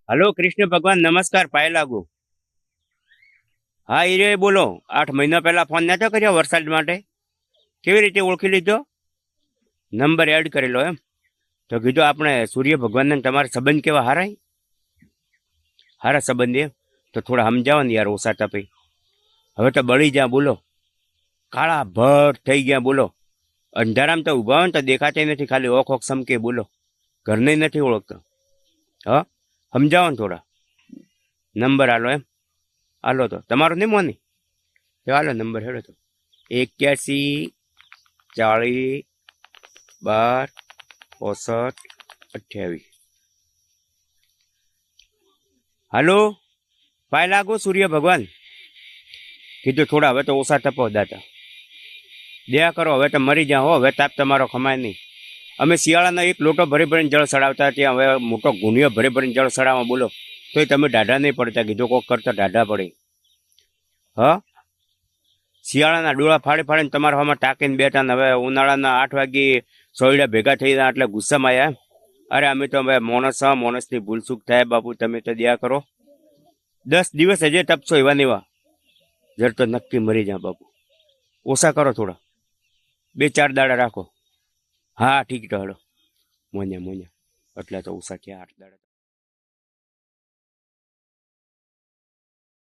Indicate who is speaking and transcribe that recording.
Speaker 1: Hello Krishna ભગવાન નમસ્કાર પાય લાગુ. હા હીરે બોલો. 8 મહિના પહેલા ફોન નતો કર્યો વરસાદ માટે? કેવી રીતે ઓળખી લીધો? નંબર એડ કરેલો એમ? તો કીધું આપણે સૂર્ય ભગવાનને તમારા સંબંધ કેવા હારા? હારા સંબંધ એમ? તો થોડા સમજાવો ને યાર ઓછા તપી. હવે તો બળી જા બોલો. કાળા ભટ્ટ થઈ ગયા બોલો. અંધારામ તો ઊભા હોય ને તો દેખાતા નથી, ખાલી ઓખ ઓખ સમકે બોલો. ઘરને નથી ઓળખતો. હા સમજાવો ને થોડા. નંબર આલો એમ? હાલો તો તમારો નહીં મોની? હાલો નંબર હેડો તો 81 40 12 65 28. હાલો પાય લાગો સૂર્ય ભગવાન. કીધું થોડા હવે તો ઓછા તપો દાતા. દયા કરો, હવે તો મરી જાઓ. હવે તાપ તમારો ખમાય નહીં. અમે શિયાળાનો એક લોટો ભરી ભરીને જળ ચડાવતા, ત્યાં હવે મોટો ગુણિયો ભરી ભરીને જળ ચડાવવા બોલો. તોય તમે ડાઢા નહીં પડતા. કીધું કોક કરતા ડાઢા પડે. હા શિયાળાના ડોળા ફાડી ફાડીને તમારા હવામાં ટાંકીને બેઠા ને હવે ઉનાળાના 8 વાગે સોયડા ભેગા થઈ ગયા એટલે ગુસ્સામાં આવ્યા. અરે અમે તો હવે મોણસની ભૂલચૂક થાય બાપુ, તમે તો દયા કરો. 10 દિવસ હજે તપશો એવા ને એવા. જર તો નક્કી મરી જા બાપુ. ઓછા કરો થોડા, 2-4 દાડા રાખો. હા ઠીક તો હડો. મોન્યા એટલે તો ઓછા છે 8 દાડા.